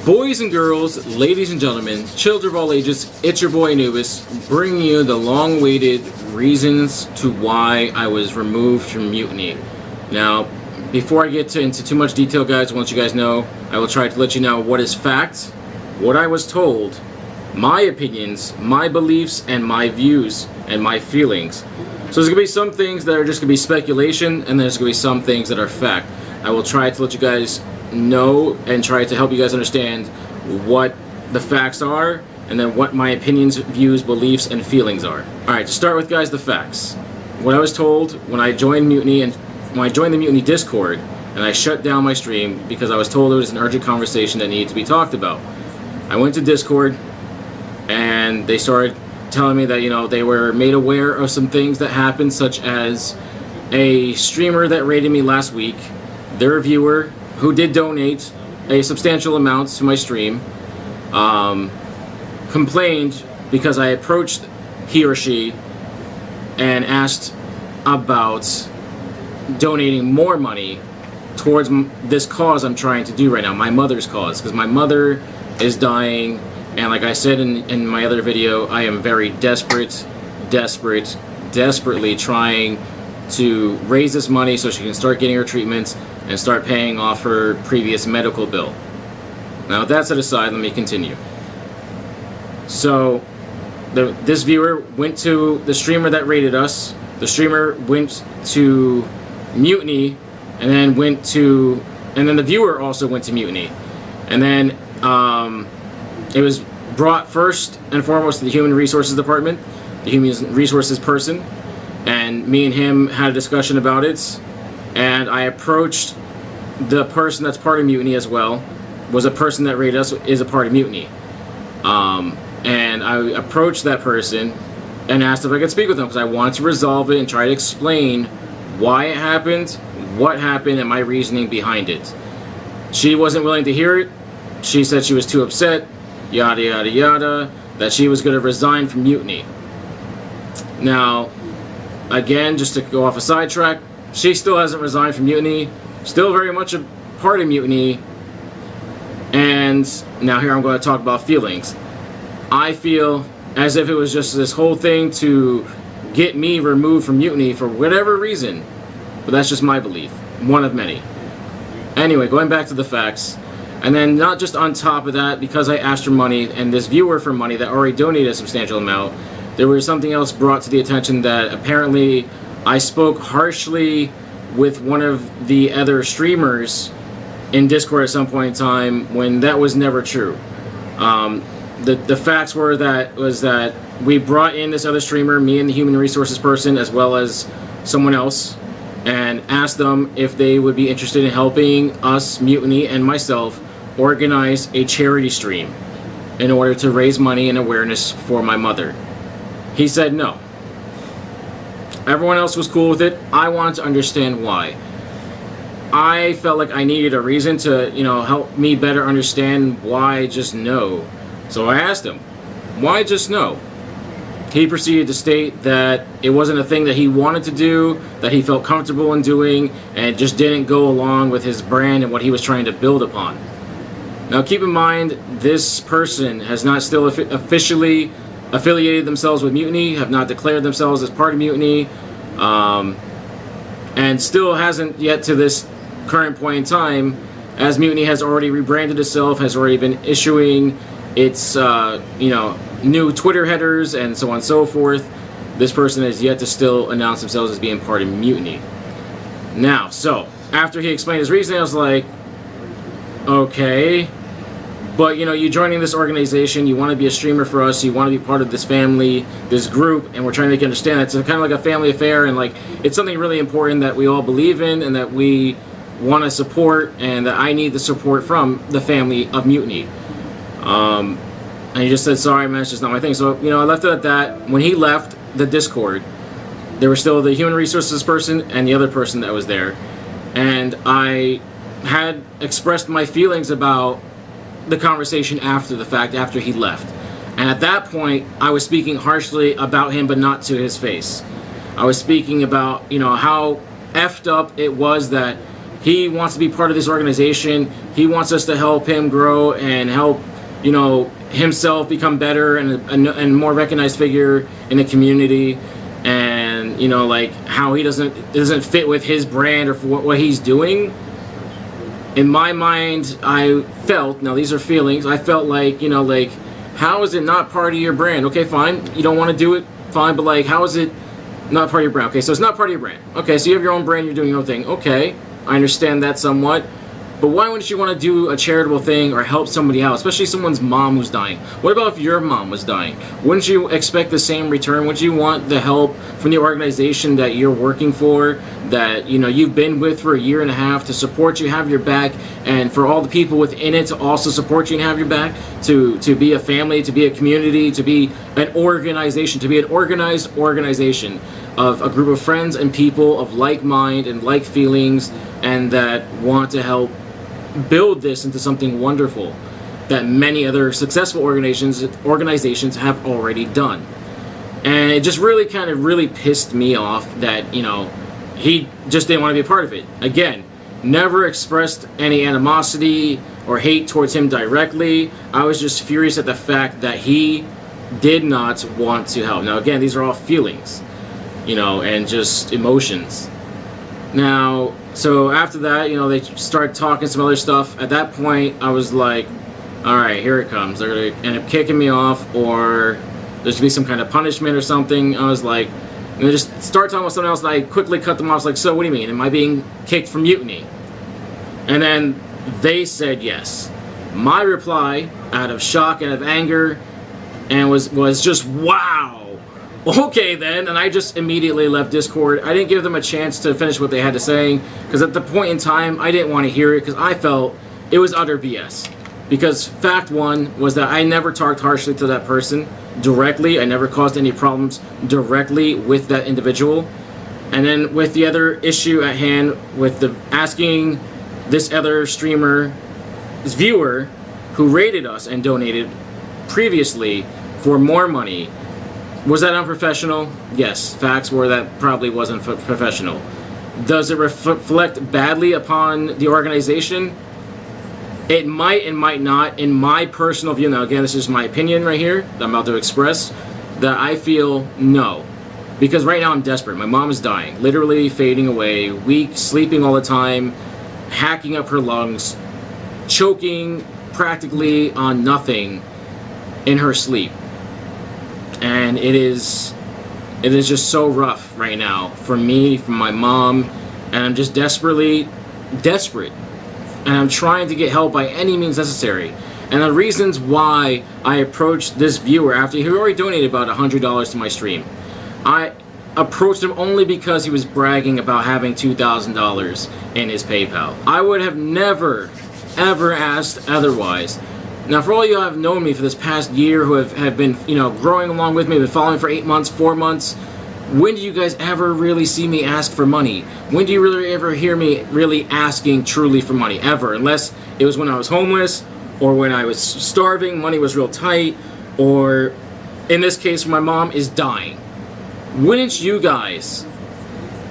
Boys and girls, ladies and gentlemen, children of all ages, it's your boy Anubis, bringing you the long-awaited reasons to why I was removed from Mutiny. Now, before I get into too much detail, guys, I want you guys know, I will try to let you know what is fact, what I was told, my opinions, my beliefs, and my views, and my feelings. So there's going to be some things that are just going to be speculation, and there's going to be some things that are fact. I will try to let you guys know and try to help you guys understand what the facts are and then what my opinions, views, beliefs, and feelings are. Alright, to start with, guys, the facts. What I was told when I joined Mutiny and when I joined the Mutiny Discord and I shut down my stream because I was told it was an urgent conversation that needed to be talked about. I went to Discord and they started telling me that, you know, they were made aware of some things that happened, such as a streamer that raided me last week, their viewer who did donate a substantial amount to my stream, complained because I approached he or she and asked about donating more money towards this cause I'm trying to do right now, my mother's cause, because my mother is dying, and like I said in my other video, I am very desperately trying to raise this money so she can start getting her treatments and start paying off her previous medical bill. Now, with that set aside, let me continue. So, this viewer went to the streamer that raided us. The streamer went to Mutiny, and then the viewer also went to Mutiny. And then it was brought first and foremost to the Human Resources Department, the Human Resources person, and me and him had a discussion about it. And I approached the person that's part of Mutiny as well, was a person that raided us, is a part of Mutiny. And I approached that person and asked if I could speak with them because I wanted to resolve it and try to explain why it happened, what happened, and my reasoning behind it. She wasn't willing to hear it. She said she was too upset, yada yada yada, that she was going to resign from Mutiny. Now, again, just to go off a sidetrack, she still hasn't resigned from Mutiny, still very much a part of Mutiny, and now here I'm going to talk about feelings. I feel as if it was just this whole thing to get me removed from Mutiny for whatever reason, but that's just my belief, one of many. Anyway, going back to the facts, and then not just on top of that, because I asked for money and this viewer for money that already donated a substantial amount, there was something else brought to the attention that apparently I spoke harshly with one of the other streamers in Discord at some point in time when that was never true. The facts were that we brought in this other streamer, me and the Human Resources person, as well as someone else, and asked them if they would be interested in helping us, Mutiny, and myself organize a charity stream in order to raise money and awareness for my mother. He said no. Everyone else was cool with it. I wanted to understand why. I felt like I needed a reason to, help me better understand why just no. So I asked him, why just no? He proceeded to state that it wasn't a thing that he wanted to do, that he felt comfortable in doing, and it just didn't go along with his brand and what he was trying to build upon. Now keep in mind, this person has not still officially affiliated themselves with Mutiny, have not declared themselves as part of Mutiny, and still hasn't yet to this current point in time, as Mutiny has already rebranded itself, has already been issuing its new Twitter headers and so on and so forth. This person has yet to still announce themselves as being part of Mutiny. Now, so after he explained his reasoning, I was like, okay, but you joining this organization, you want to be a streamer for us, you want to be part of this family, this group, and we're trying to make you understand it's kind of like a family affair, and like it's something really important that we all believe in and that we want to support, and that I need the support from the family of Mutiny. And he just said, sorry man, it's just not my thing. So I left it at that. When he left the Discord, there was still the Human Resources person and the other person that was there, and I had expressed my feelings about the conversation after the fact, after he left. And at that point, I was speaking harshly about him, but not to his face. I was speaking about, how effed up it was that he wants to be part of this organization. He wants us to help him grow and help, you know, himself become better and more recognized figure in the community. And, you know, like how he doesn't fit with his brand or for what he's doing. In my mind, I felt, now these are feelings, I felt like, you know, like, how is it not part of your brand? Okay, fine, you don't want to do it, fine, but like, how is it not part of your brand? Okay, so it's not part of your brand. Okay, so you have your own brand, you're doing your own thing. Okay, I understand that somewhat. But why wouldn't you want to do a charitable thing or help somebody out, especially someone's mom who's dying? What about if your mom was dying? Wouldn't you expect the same return? Wouldn't you want the help from the organization that you're working for, that, you know, you've been with for a year and a half, to support you, have your back, and for all the people within it to also support you and have your back, to be a family, to be a community, to be an organization, to be an organized organization of a group of friends and people of like mind and like feelings, and that want to help build this into something wonderful that many other successful organizations have already done. And it just really kind of really pissed me off that, you know, he just didn't want to be a part of it. Again, never expressed any animosity or hate towards him directly. I was just furious at the fact that he did not want to help. Now again, these are all feelings, you know, and just emotions. Now, so after that, you know, they started talking some other stuff. At that point, I was like, all right, here it comes. They're going to end up kicking me off, or there's going to be some kind of punishment or something. I was like, and they just start talking about something else, and I quickly cut them off. I was like, so what do you mean? Am I being kicked from Mutiny? And then they said yes. My reply, out of shock and of anger, and was just, wow. Okay then, and I just immediately left Discord. I didn't give them a chance to finish what they had to say, because at the point in time, I didn't want to hear it, because I felt it was utter BS. Because fact one was that I never talked harshly to that person directly. I never caused any problems directly with that individual. And then with the other issue at hand, with the asking this other streamer, this viewer, who rated us and donated previously for more money, was that unprofessional? Yes. Facts were that probably wasn't professional. Does it reflect badly upon the organization? It might and might not. In my personal view, now again, this is my opinion right here that I'm about to express, that I feel no. Because right now I'm desperate. My mom is dying, literally fading away, weak, sleeping all the time, hacking up her lungs, choking practically on nothing in her sleep. And it is just so rough right now for me, for my mom, and I'm just desperate. And I'm trying to get help by any means necessary. And the reasons why I approached this viewer after he already donated about $100 to my stream, I approached him only because he was bragging about having $2,000 in his PayPal. I would have never, ever asked otherwise. Now, for all you who have known me for this past year, who have been, you know, growing along with me, been following for 8 months, 4 months, when do you guys ever really see me ask for money? When do you really ever hear me really asking truly for money? Ever. Unless it was when I was homeless, or when I was starving, money was real tight, or in this case, my mom is dying. Wouldn't you guys,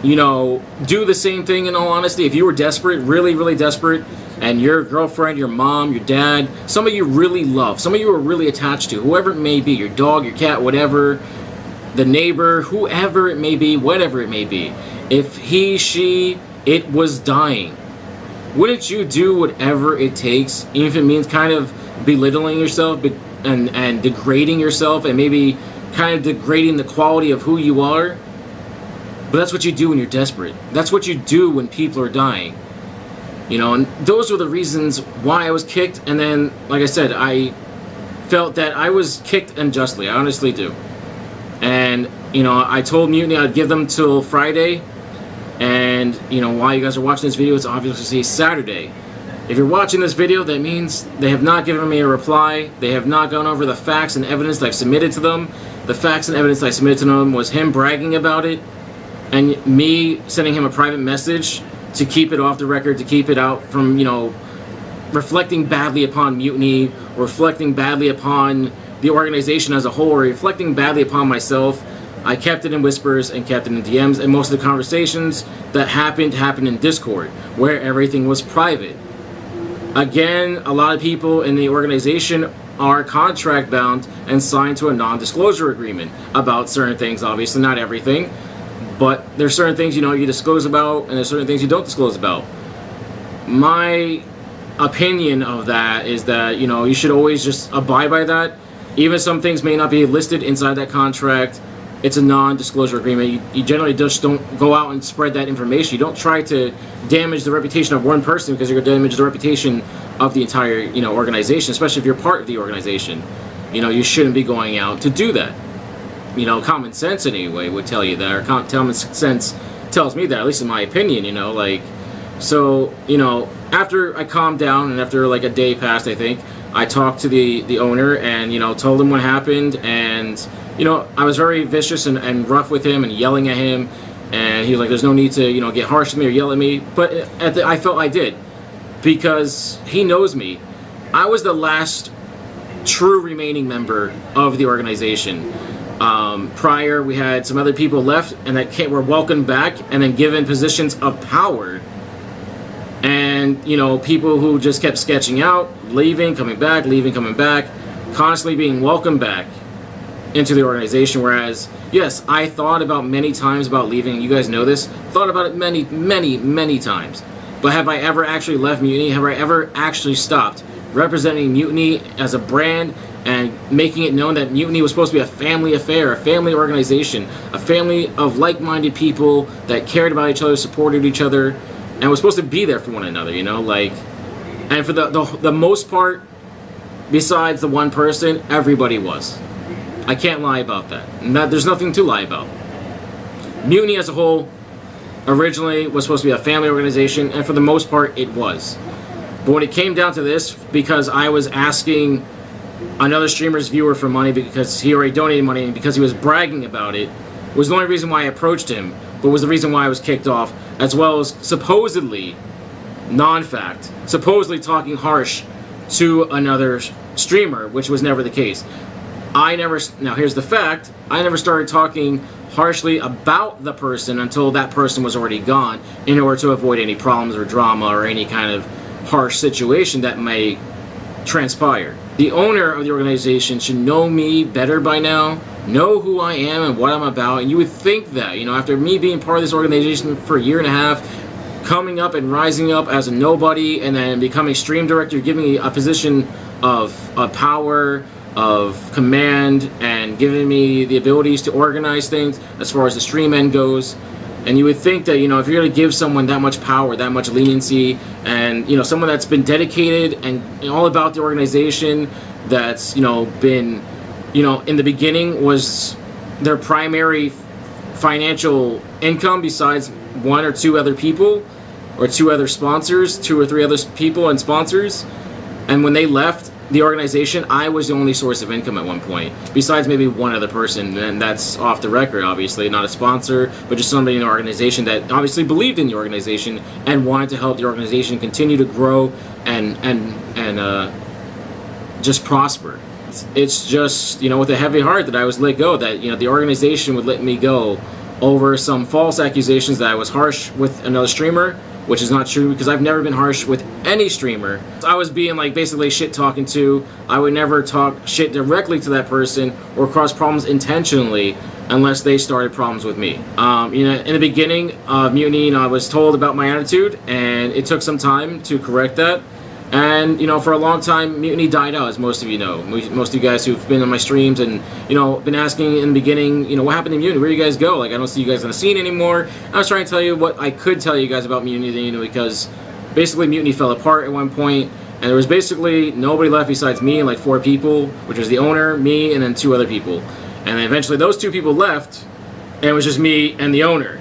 you know, do the same thing in all honesty? If you were desperate, really, really desperate, and your girlfriend, your mom, your dad, somebody you really love, somebody you are really attached to, whoever it may be, your dog, your cat, whatever, the neighbor, whoever it may be, whatever it may be, if he, she, it was dying, wouldn't you do whatever it takes, even if it means kind of belittling yourself and degrading yourself, and maybe kind of degrading the quality of who you are? But that's what you do when you're desperate. That's what you do when people are dying. You know, and those were the reasons why I was kicked. And then, like I said, I felt that I was kicked unjustly. I honestly do. And, you know, I told Mutiny I'd give them till Friday. And, you know, while you guys are watching this video, it's obviously Saturday. If you're watching this video, that means they have not given me a reply. They have not gone over the facts and evidence that I've submitted to them. The facts and evidence that I submitted to them was him bragging about it, and me sending him a private message to keep it off the record, to keep it out from, you know, reflecting badly upon Mutiny, reflecting badly upon the organization as a whole, or reflecting badly upon myself. I kept it in whispers and kept it in DMs, and most of the conversations that happened in Discord, where everything was private. Again, a lot of people in the organization are contract bound and signed to a non-disclosure agreement about certain things. Obviously, not everything, but there's certain things, you know, you disclose about, and there's certain things you don't disclose about. My opinion of that is that, you know, you should always just abide by that. Even some things may not be listed inside that contract. It's a non-disclosure agreement. You generally just don't go out and spread that information. You don't try to damage the reputation of one person because you're going to damage the reputation of the entire, you know, organization, especially if you're part of the organization. You know, you shouldn't be going out to do that. You know, common sense anyway would tell you that, or common sense tells me that, at least in my opinion, you know, like, so, you know, after I calmed down and after like a day passed, I think, I talked to the owner and, you know, told him what happened, and, you know, I was very vicious and rough with him and yelling at him, and he was like, there's no need to, you know, get harsh with me or yell at me, but I felt I did, because he knows me. I was the last true remaining member of the organization. Prior, we had some other people left and that were welcomed back and then given positions of power. And, you know, people who just kept sketching out, leaving, coming back, constantly being welcomed back into the organization. Whereas, yes, I thought about many times about leaving. You guys know this. Thought about it many, many, many times. But have I ever actually left Mutiny? Have I ever actually stopped representing Mutiny as a brand and making it known that Mutiny was supposed to be a family affair, a family organization, a family of like-minded people that cared about each other, supported each other, and was supposed to be there for one another, you know, like, and for the most part, besides the one person, everybody was. I can't lie about that. And there's nothing to lie about. Mutiny as a whole originally was supposed to be a family organization, and for the most part, it was. But when it came down to this, because I was asking another streamer's viewer for money because he already donated money and because he was bragging about it, was the only reason why I approached him, but was the reason why I was kicked off, as well as supposedly, non-fact, supposedly talking harsh to another streamer, which was never the case. Now here's the fact, I never started talking harshly about the person until that person was already gone, in order to avoid any problems or drama or any kind of harsh situation that may transpire. The owner of the organization should know me better by now, know who I am and what I'm about, and you would think that, you know, after me being part of this organization for a year and a half, coming up and rising up as a nobody, and then becoming stream director, giving me a position of power, of command, and giving me the abilities to organize things as far as the stream end goes. And you would think that, you know, if you're going to give someone that much power, that much leniency, and, you know, someone that's been dedicated and all about the organization, that's, you know, been, you know, in the beginning was their primary financial income besides one or two other people, or two other sponsors, two or three other people and sponsors, and when they left the organization, I was the only source of income at one point, besides maybe one other person, and that's off the record, obviously, not a sponsor, but just somebody in the organization that obviously believed in the organization and wanted to help the organization continue to grow and just prosper. It's just, you know, with a heavy heart that I was let go, that, you know, the organization would let me go over some false accusations that I was harsh with another streamer, which is not true, because I've never been harsh with any streamer. I was being, like, basically shit talking to. I would never talk shit directly to that person or cause problems intentionally unless they started problems with me. You know, in the beginning of Mutiny, you know, I was told about my attitude, and it took some time to correct that. And, you know, for a long time, Mutiny died out, as most of you know. Most of you guys who've been on my streams and, you know, been asking in the beginning, you know, what happened to Mutiny? Where do you guys go? Like, I don't see you guys on the scene anymore. I was trying to tell you what I could tell you guys about Mutiny, you know, because basically Mutiny fell apart at one point, and there was basically nobody left besides me and like 4 people, which was the owner, me, and then 2 other people. And then eventually those 2 people left, and it was just me and the owner.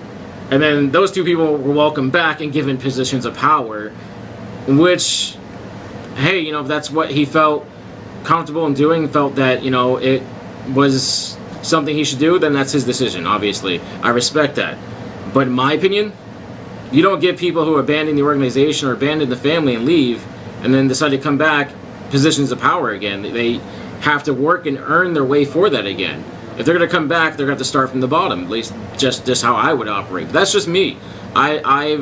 And then those 2 people were welcomed back and given positions of power, which, hey, you know, if that's what he felt comfortable in doing, felt that, you know, it was something he should do, then that's his decision, obviously. I respect that. But in my opinion, you don't give people who abandon the organization or abandon the family and leave and then decide to come back positions of power again. They have to work and earn their way for that again. If they're going to come back, they're going to have to start from the bottom. At least just how I would operate. But that's just me. I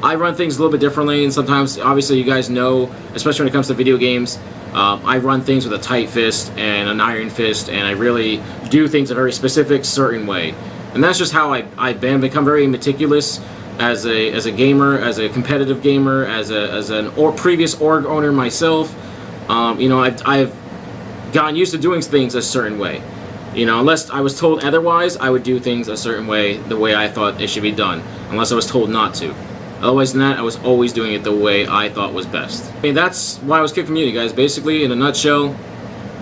run things a little bit differently, and sometimes, obviously, you guys know, especially when it comes to video games, I run things with a tight fist and an iron fist, and I really do things a very specific, certain way. And that's just how I've become very meticulous as a gamer, as a competitive gamer, as an previous org owner myself. I've gotten used to doing things a certain way. Unless I was told otherwise, I would do things a certain way, the way I thought it should be done, unless I was told not to. Otherwise than that, I was always doing it the way I thought was best. I mean, that's why I was kicked from Mutiny, guys. Basically, in a nutshell,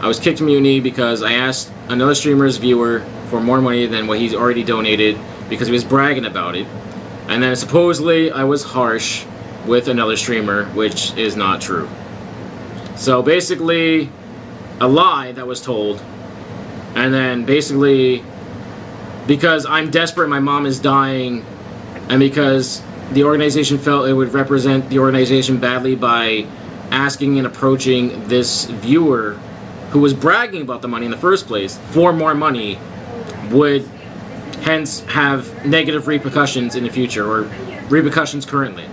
I was kicked from Mutiny because I asked another streamer's viewer for more money than what he's already donated because he was bragging about it. And then supposedly I was harsh with another streamer, which is not true. So basically, a lie that was told. And then basically, because I'm desperate, my mom is dying, and because the organization felt it would represent the organization badly by asking and approaching this viewer who was bragging about the money in the first place for more money, would hence have negative repercussions in the future, or repercussions currently.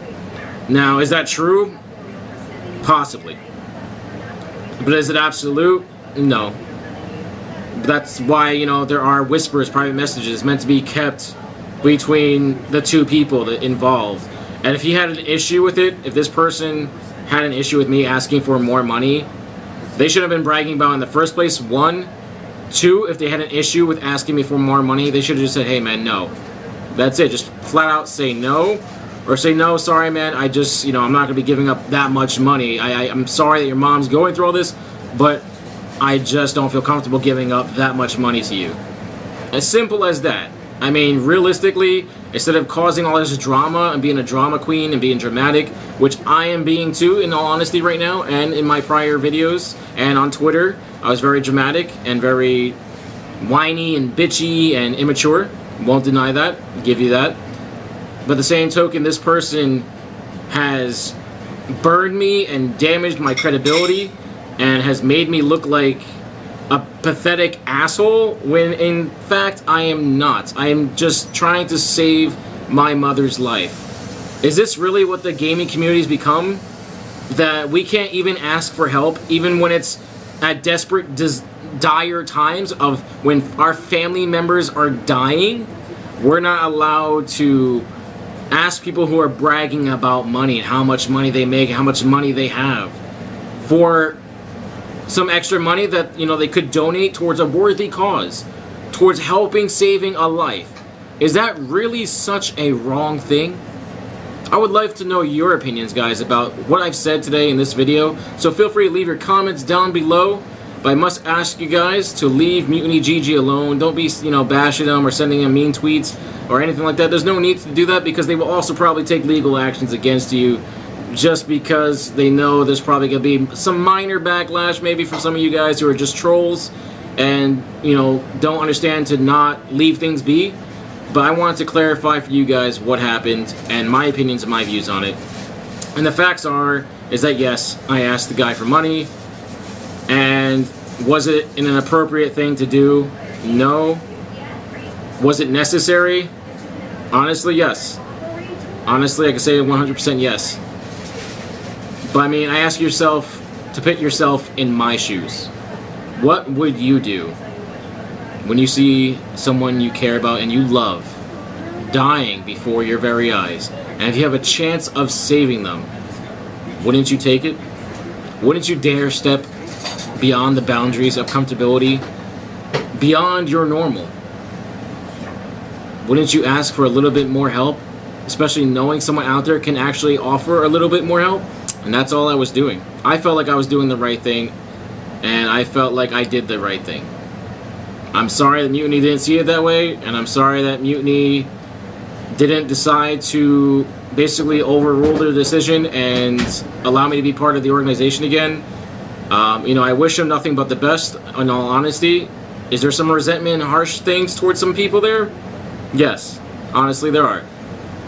Now, is that true? Possibly. But is it absolute? No. That's why, there are whispers, private messages meant to be kept between the two people involved. And if he had an issue with it, if this person had an issue with me asking for more money, they should have been bragging about it in the first place, 1. 2, if they had an issue with asking me for more money, they should have just said, hey man, no. That's it. Just flat out say no. Or say, no, sorry man, I'm not going to be giving up that much money. I'm sorry that your mom's going through all this, but I just don't feel comfortable giving up that much money to you. As simple as that. I mean, realistically, instead of causing all this drama and being a drama queen and being dramatic, which I am being too, in all honesty right now, and in my prior videos and on Twitter, I was very dramatic and very whiny and bitchy and immature. Won't deny that. Give you that. But the same token, this person has burned me and damaged my credibility and has made me look like a pathetic asshole, when in fact I am not. I am just trying to save my mother's life. Is this really what the gaming community has become? That we can't even ask for help, even when it's at desperate, dire times of when our family members are dying? We're not allowed to ask people who are bragging about money and how much money they make, how much money they have, for some extra money that, they could donate towards a worthy cause, towards helping saving a life. Is that really such a wrong thing? I would like to know your opinions, guys, about what I've said today in this video. So feel free to leave your comments down below. But I must ask you guys to leave MutinyGG alone. Don't be, bashing them or sending them mean tweets or anything like that. There's no need to do that, because they will also probably take legal actions against you, just because they know there's probably going to be some minor backlash maybe from some of you guys who are just trolls and, don't understand to not leave things be. But I wanted to clarify for you guys what happened and my opinions and my views on it. And the facts is that yes, I asked the guy for money. And was it an appropriate thing to do? No. Was it necessary? Honestly, yes. Honestly, I can say 100% yes. But I mean, I ask yourself to put yourself in my shoes. What would you do when you see someone you care about and you love dying before your very eyes, and if you have a chance of saving them, wouldn't you take it? Wouldn't you dare step beyond the boundaries of comfortability, beyond your normal? Wouldn't you ask for a little bit more help, especially knowing someone out there can actually offer a little bit more help? And that's all I was doing. I felt like I was doing the right thing, and I felt like I did the right thing. I'm sorry that Mutiny didn't see it that way, and I'm sorry that Mutiny didn't decide to basically overrule their decision and allow me to be part of the organization again. I wish them nothing but the best, in all honesty. Is there some resentment and harsh things towards some people there? Yes, honestly there are.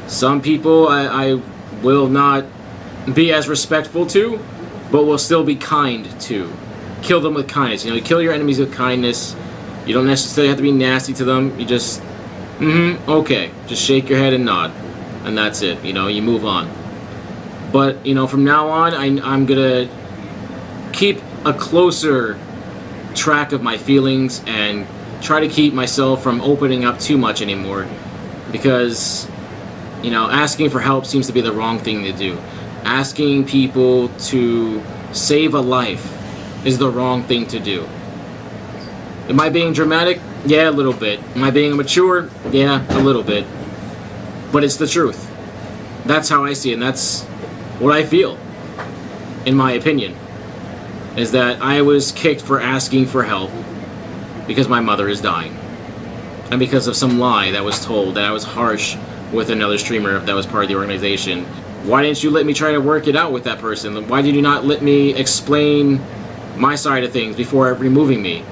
Some people I will not be as respectful to, but will still be kind to. Kill them with kindness. Kill your enemies with kindness. You don't necessarily have to be nasty to them. You just, okay. Just shake your head and nod. And that's it. You know, you move on. But, you know, from now on, I'm going to keep a closer track of my feelings and try to keep myself from opening up too much anymore. Because, you know, asking for help seems to be the wrong thing to do. Asking people to save a life is the wrong thing to do. Am I being dramatic? Yeah, a little bit. Am I being immature? Yeah, a little bit. But it's the truth. That's how I see it, and that's what I feel, in my opinion, is that I was kicked for asking for help because my mother is dying. And because of some lie that was told that I was harsh with another streamer that was part of the organization. Why didn't you let me try to work it out with that person? Why did you not let me explain my side of things before removing me?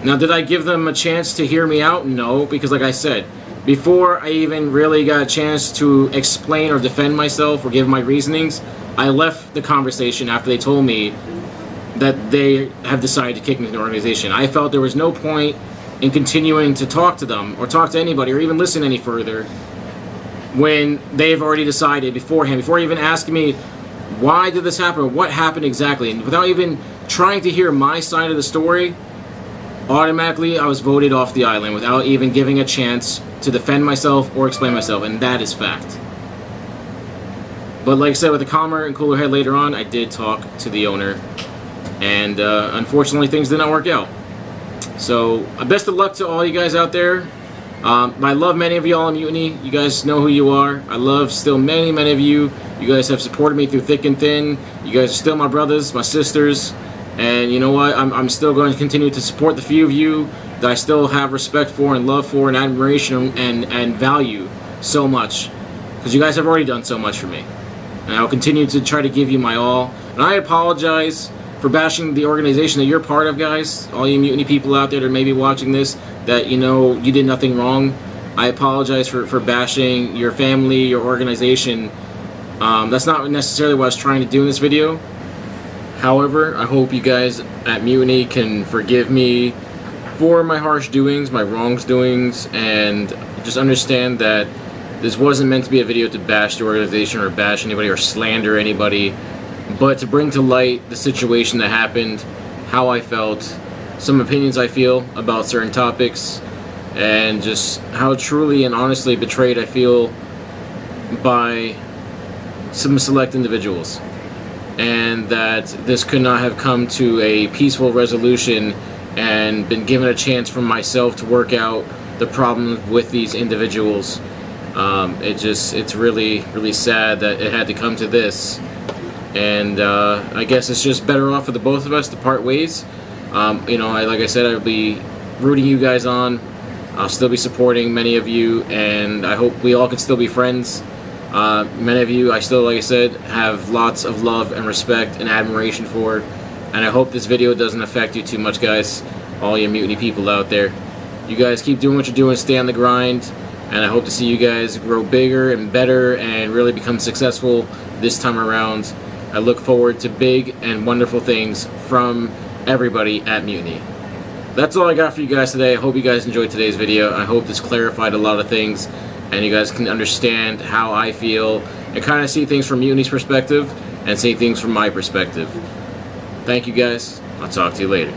Now, did I give them a chance to hear me out? No, because like I said, before I even really got a chance to explain or defend myself or give my reasonings, I left the conversation after they told me that they have decided to kick me from the organization. I felt there was no point in continuing to talk to them or talk to anybody or even listen any further when they've already decided beforehand, before even asking me why did this happen, what happened exactly, and without even trying to hear my side of the story, automatically I was voted off the island without even giving a chance to defend myself or explain myself, and that is fact. But like I said, with a calmer and cooler head later on, I did talk to the owner, and unfortunately things did not work out. So best of luck to all you guys out there. I love many of y'all in Mutiny. You guys know who you are. I love still many of you. You guys have supported me through thick and thin. You guys are still my brothers, my sisters. And you know what? I'm still going to continue to support the few of you that I still have respect for and love for and admiration and value so much. Because you guys have already done so much for me. And I'll continue to try to give you my all. And I apologize for bashing the organization that you're part of, guys. All you Mutiny people out there that may be watching this, that you know you did nothing wrong. I apologize for bashing your family, your organization. That's not necessarily what I was trying to do in this video. However, I hope you guys at Mutiny can forgive me for my harsh doings, my wrongs doings, and just understand that this wasn't meant to be a video to bash the organization or bash anybody or slander anybody, but to bring to light the situation that happened, how I felt, some opinions I feel about certain topics, and just how truly and honestly betrayed I feel by some select individuals. And that this could not have come to a peaceful resolution and been given a chance for myself to work out the problems with these individuals. It's really sad that it had to come to this. And I guess it's just better off for the both of us to part ways. You know, like I said, I'll be rooting you guys on. I'll still be supporting many of you, and I hope we all can still be friends. Many of you I still, like I said, have lots of love and respect and admiration for, and I hope this video doesn't affect you too much, guys, all you Mutiny people out there. You guys keep doing what you're doing, stay on the grind, and I hope to see you guys grow bigger and better and really become successful this time around. I look forward to big and wonderful things from everybody at Mutiny. That's all I got for you guys today. I hope you guys enjoyed today's video. I hope this clarified a lot of things and you guys can understand how I feel and kind of see things from Mutiny's perspective and see things from my perspective. Thank you guys. I'll talk to you later.